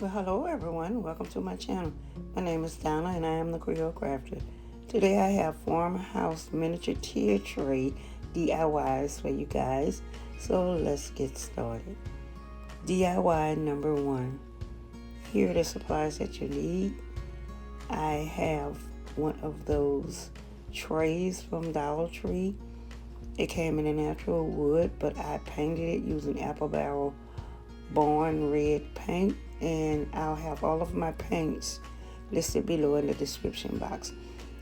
Well, hello everyone. Welcome to my channel. My name is Donna and I am the Creole Crafter. Today I have Farmhouse Miniature Tier Tray DIYs for you guys. So let's get started. DIY number 1. Here are the supplies that you need. I have one of those trays from Dollar Tree. It came in a natural wood, but I painted it using Apple Barrel Barn Red paint, and I'll have all of my paints listed below in the description box.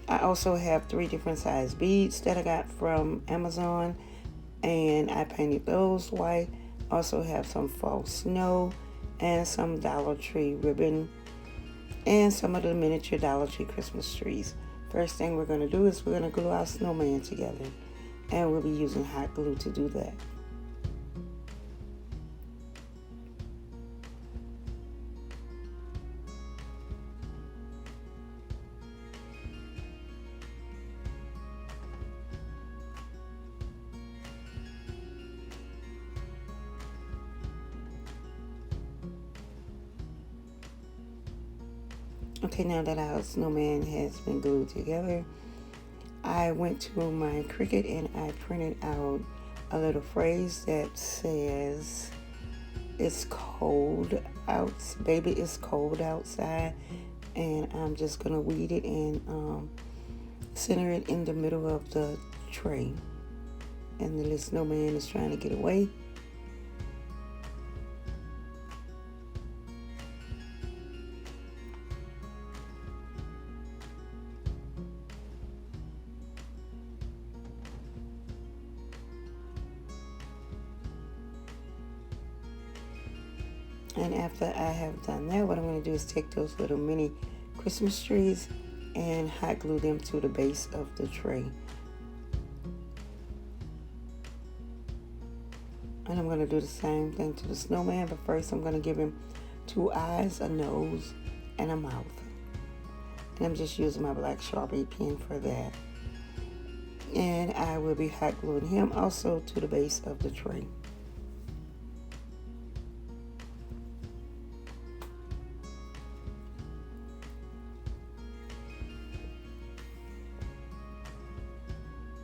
I also have 3 different size beads that I got from Amazon, and I painted those white. Also have some false snow and some Dollar Tree ribbon and some of the miniature Dollar Tree Christmas trees. First thing we're going to do is we're going to glue our snowman together, and we'll be using hot glue to do that. Okay, now that our snowman has been glued together, I went to my Cricut and I printed out a little phrase that says, "It's cold out, baby, it's cold outside," and I'm just gonna weed it and center it in the middle of the tray. And the little snowman is trying to get away. And after I have done that, what I'm going to do is take those little mini Christmas trees and hot glue them to the base of the tray. And I'm going to do the same thing to the snowman, but first I'm going to give him 2 eyes, a nose, and a mouth. And I'm just using my black Sharpie pen for that. And I will be hot gluing him also to the base of the tray.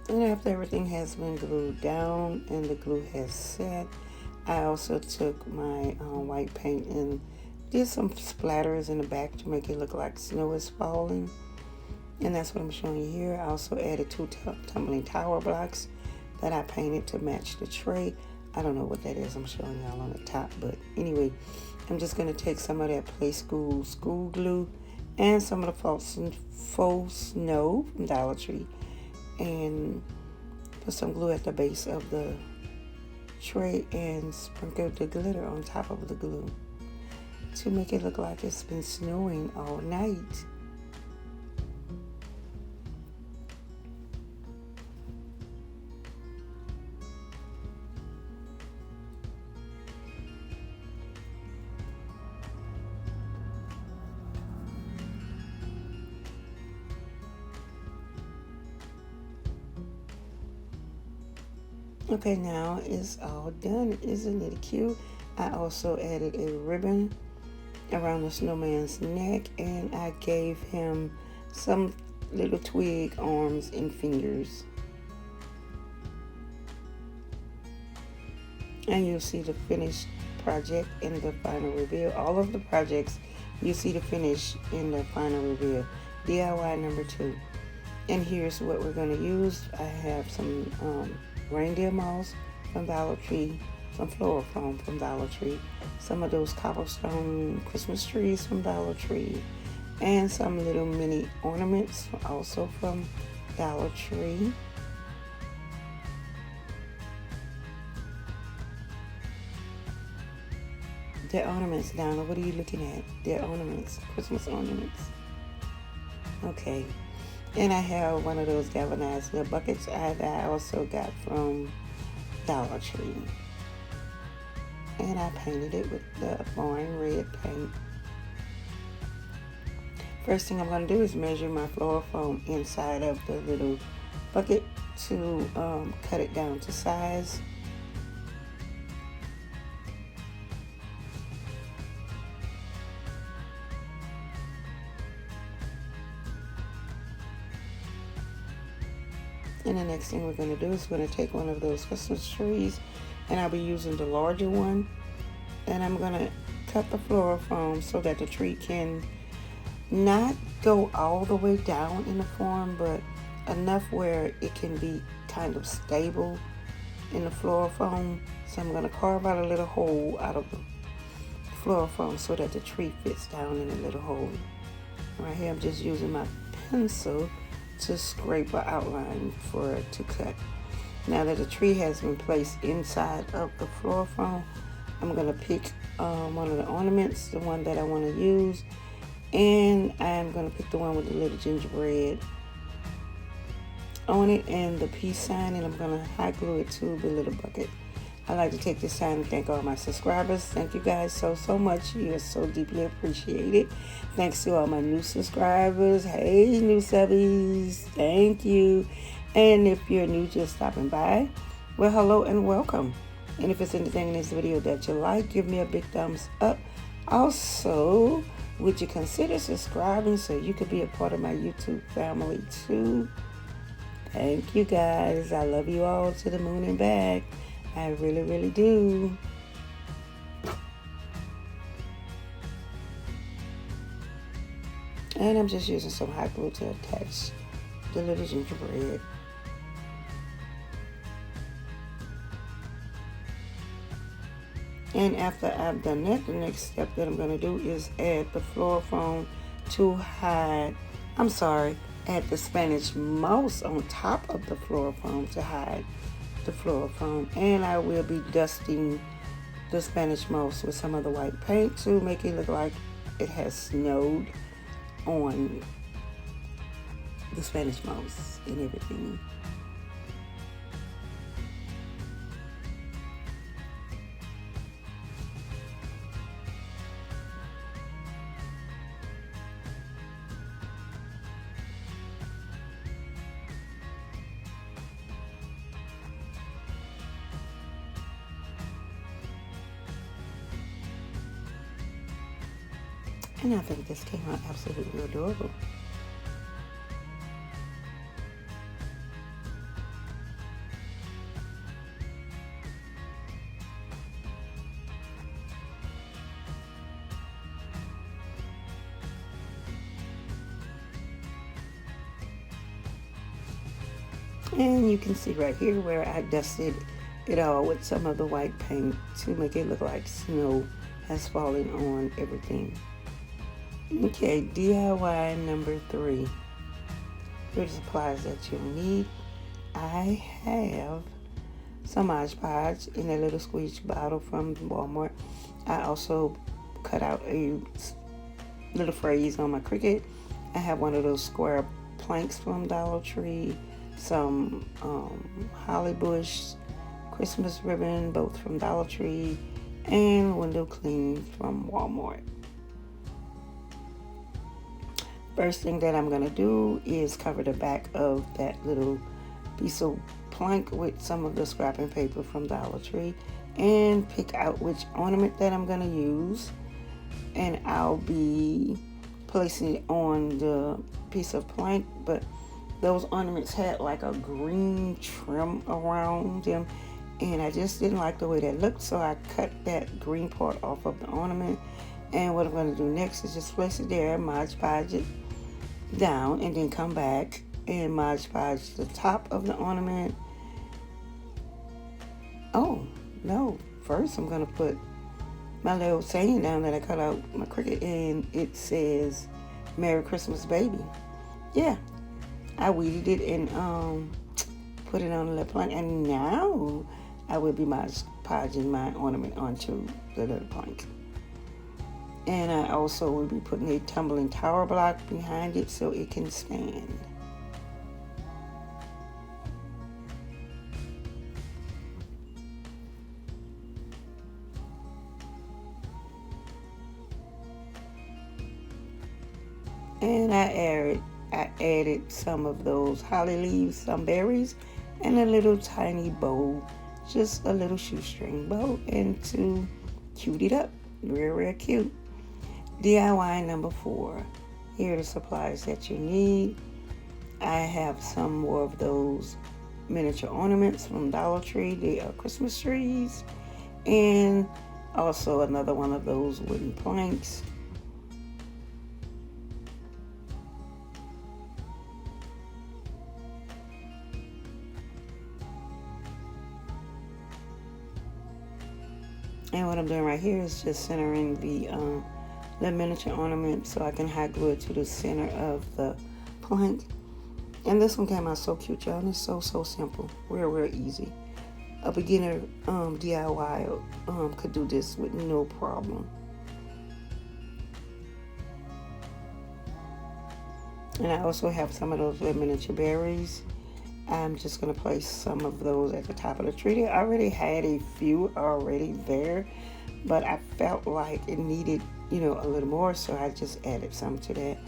And after everything has been glued down and the glue has set, I also took my white paint and did some splatters in the back to make it look like snow is falling. And that's what I'm showing you here. I also added 2 tumbling tower blocks that I painted to match the tray. I don't know what that is. I'm showing y'all on the top. But anyway, I'm just going to take some of that Play School glue and some of the faux snow from Dollar Tree and put some glue at the base of the tray and sprinkle the glitter on top of the glue to make it look like it's been snowing all night. Okay, now it's all done. Isn't it cute? I also added a ribbon around the snowman's neck, and I gave him some little twig arms and fingers. And you'll see the finished project in the final reveal. All of the projects, you see the finish in the final reveal. DIY number 2. And here's what we're going to use. I have some reindeer moss from Dollar Tree, some floral foam from Dollar Tree, some of those cobblestone Christmas trees from Dollar Tree, and some little mini ornaments also from Dollar Tree. They're ornaments, Donna. What are you looking at? They're ornaments, Christmas ornaments. Okay. And I have one of those galvanized little buckets that I also got from Dollar Tree. And I painted it with the Barn Red paint. First thing I'm going to do is measure my floral foam inside of the little bucket to cut it down to size. And the next thing we're going to do is we're going to take one of those Christmas trees, and I'll be using the larger one, and I'm going to cut the floral foam so that the tree can not go all the way down in the form, but enough where it can be kind of stable in the floral foam. So I'm going to carve out a little hole out of the floral foam so that the tree fits down in a little hole. Right here I'm just using my pencil to scrape an outline for it to cut. Now that the tree has been placed inside of the floral foam, I'm going to pick one of the ornaments, the one that I want to use, and I'm going to pick the one with the little gingerbread on it and the peace sign, and I'm going to hot glue it to the little bucket. I'd like to take this time to thank all my subscribers. Thank you guys so much. You are so deeply appreciated. Thanks to all my new subscribers. Hey, new subbies. Thank you. And if you're new, just stopping by, well, hello and welcome. And if it's anything in this video that you like, give me a big thumbs up. Also, would you consider subscribing so you could be a part of my YouTube family too? Thank you guys. I love you all to the moon and back. I really do. And I'm just using some hot glue to attach the little gingerbread. And after I've done that, the next step that I'm going to do is add the floral foam to add the Spanish moss on top of the floral foam to hide the floral foam. And I will be dusting the Spanish moss with some of the white paint to make it look like it has snowed on the Spanish moss and everything. And I think this came out absolutely adorable. And you can see right here where I dusted it all with some of the white paint to make it look like snow has fallen on everything. Okay, DIY number 3. Here are the supplies that you'll need. I have some Mod Podge in a little squeeze bottle from Walmart. I also cut out a little phrase on my Cricut. I have one of those square planks from Dollar Tree, some holly bush Christmas ribbon, both from Dollar Tree, and window clean from Walmart. First thing that I'm going to do is cover the back of that little piece of plank with some of the scrapping paper from Dollar Tree and pick out which ornament that I'm going to use. And I'll be placing it on the piece of plank, but those ornaments had like a green trim around them, and I just didn't like the way that looked, so I cut that green part off of the ornament. And what I'm going to do next is just place it there, Mod Podge it down, and then come back and Mod Podge the top of the ornament. Oh no, first I'm going to put my little saying down that I cut out my Cricut, and it says Merry Christmas Baby. Yeah, I weeded it and put it on the little plank, and now I will be Mod Podging my ornament onto the little plank. And I also will be putting a tumbling tower block behind it so it can stand. And I added some of those holly leaves, some berries, and a little tiny bow, just a little shoestring bow, and to cute it up, real cute. DIY number 4. Here are the supplies that you need. I have some more of those miniature ornaments from Dollar Tree. They are Christmas trees. And also another one of those wooden planks. And what I'm doing right here is just centering the miniature ornament so I can hot glue it to the center of the plank. And this one came out so cute, y'all. And it's so simple. Real easy. A beginner DIY could do this with no problem. And I also have some of those little miniature berries. I'm just going to place some of those at the top of the tree. I already had a few already there, but I felt like it needed, a little more, so I just added some to that.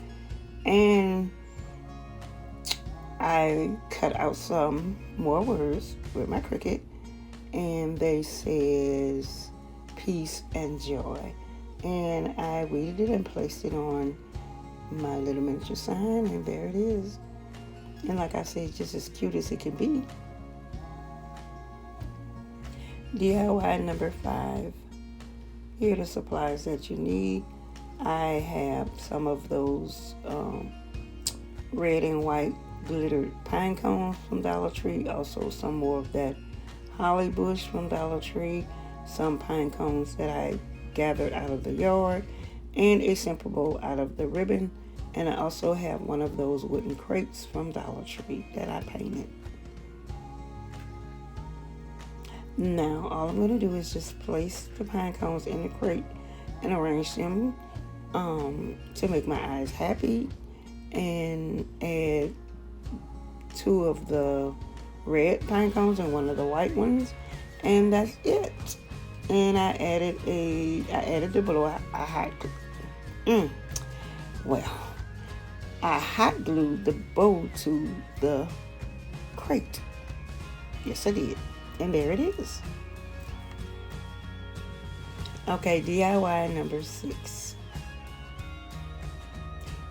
And I cut out some more words with my Cricut, and they says peace and joy. And I weeded it and placed it on my little miniature sign, and there it is. And like I said, just as cute as it can be. DIY number 5. Here are the supplies that you need. I have some of those red and white glittered pine cones from Dollar Tree. Also some more of that holly bush from Dollar Tree. Some pine cones that I gathered out of the yard. And a simple bowl out of the ribbon. And I also have one of those wooden crates from Dollar Tree that I painted. Now, all I'm going to do is just place the pine cones in the crate and arrange them to make my eyes happy, and add 2 of the red pine cones and 1 of the white ones, and that's it. And I added the below. I hot glued the bow to the crate. Yes, I did. And there it is. Okay, DIY number 6.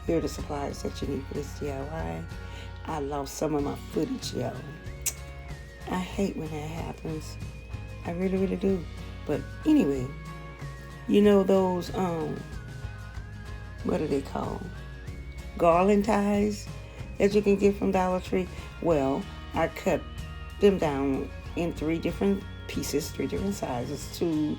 Here are the supplies that you need for this DIY. I lost some of my footage, y'all. I hate when that happens. I really do. But anyway, those, what are they called? Garland ties that you can get from Dollar Tree. Well, I cut them down in 3 different pieces, 3 different sizes to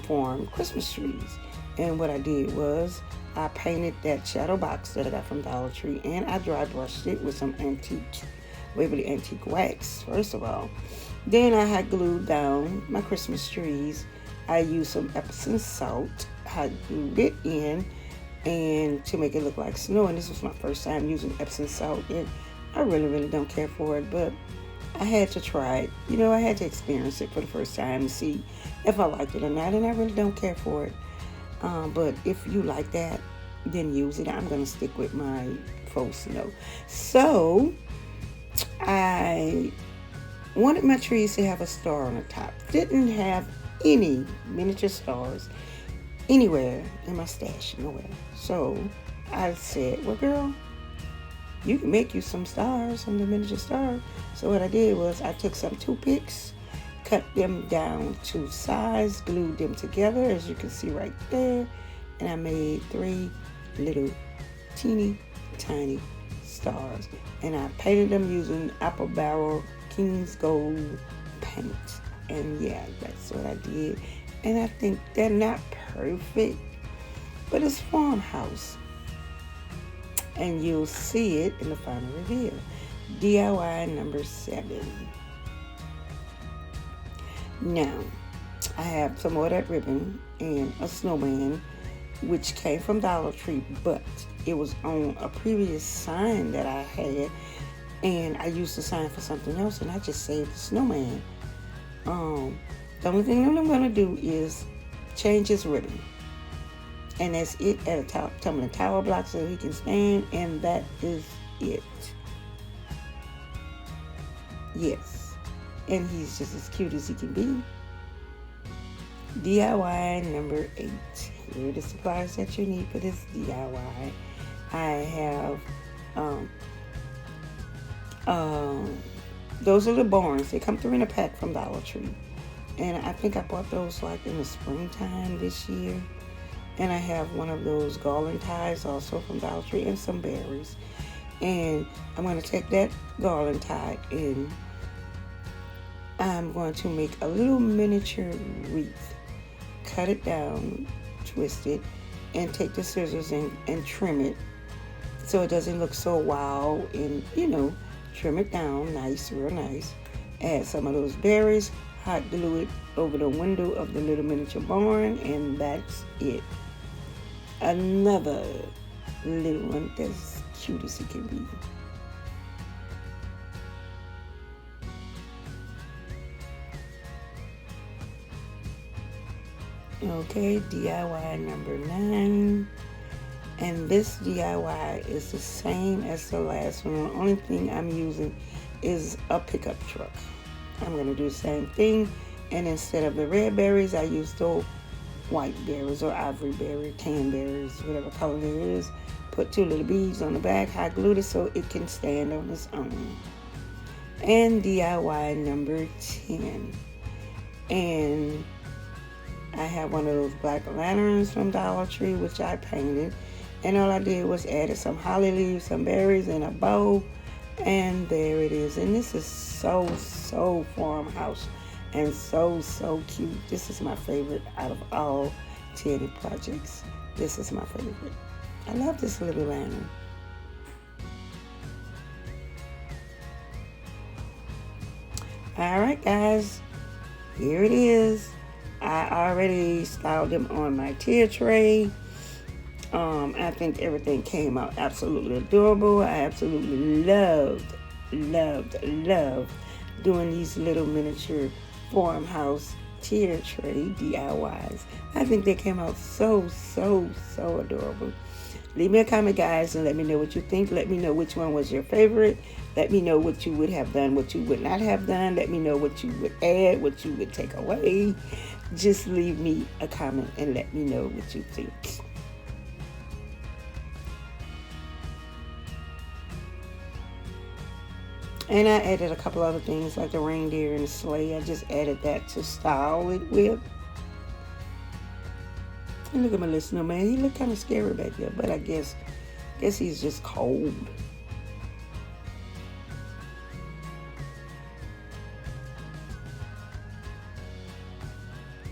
form Christmas trees. And what I did was I painted that shadow box that I got from Dollar Tree, and I dry brushed it with some Waverly Antique wax, first of all. Then I had glued down my Christmas trees. I used some Epsom salt, I glued it in, and to make it look like snow. And this was my first time using Epsom salt, and I really don't care for it, but I had to try it. I had to experience it for the first time to see if I liked it or not, and I really don't care for it. But if you like that, then use it. I'm going to stick with my faux snow. So I wanted my trees to have a star on the top. Didn't have any miniature stars anywhere in my stash, nowhere. So I said, well, girl, you can make you some stars, some miniature stars. So what I did was I took some toothpicks, cut them down to size, glued them together, as you can see right there, and I made 3 little teeny tiny stars. And I painted them using Apple Barrel King's Gold paint. And yeah, that's what I did. And I think they're not perfect, but it's farmhouse. And you'll see it in the final reveal. DIY number 7. Now, I have some more of that ribbon and a snowman, which came from Dollar Tree, but it was on a previous sign that I had, and I used the sign for something else, and I just saved the snowman. The only thing that I'm going to do is change his ribbon. And that's it, at a top of the tower block so he can stand, and that is it. Yes. And he's just as cute as he can be. DIY number 8. Here are the supplies that you need for this DIY. I have those are the barns. They come through in a pack from Dollar Tree. And I think I bought those like in the springtime this year. And I have one of those garland ties also from Dollar Tree and some berries. And I'm going to take that garland tie and I'm going to make a little miniature wreath. Cut it down, twist it, and take the scissors and trim it so it doesn't look so wild, and trim it down nice, real nice. Add some of those berries, hot glue it over the window of the little miniature barn, and that's it. Another little one that's cute as it can be. Okay, DIY number 9. And this DIY is the same as the last one. The only thing I'm using is a pickup truck. I'm going to do the same thing. And instead of the red berries, I use the white berries or ivory berry, tan berries, whatever color it is. Put 2 little beads on the back, hot glued it so it can stand on its own. And DIY number 10. And I have one of those black lanterns from Dollar Tree, which I painted. And all I did was added some holly leaves, some berries, and a bow. And there it is. And this is so farmhouse and so cute. This is my favorite out of all Teddy projects. This is my favorite. I love this little lantern. All right, guys. Here it is. I already styled them on my tier tray. I think everything came out absolutely adorable. I absolutely loved doing these little miniature farmhouse tier tray DIYs. I think they came out so adorable. Leave me a comment, guys, and let me know what you think. Let me know which one was your favorite. Let me know what you would have done, what you would not have done. Let me know what you would add, what you would take away. Just leave me a comment and let me know what you think. And I added a couple other things like the reindeer and the sleigh. I just added that to style it with. And look at my little snowman. He looked kind of scary back there, but I guess he's just cold.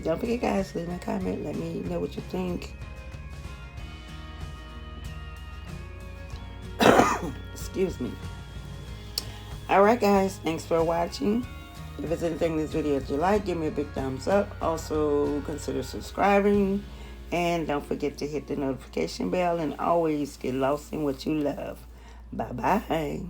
Don't forget, guys, leave me a comment. Let me know what you think. Excuse me. Alright, guys, thanks for watching. If there's anything in this video that you like, give me a big thumbs up. Also, consider subscribing. And don't forget to hit the notification bell and always get lost in what you love. Bye-bye.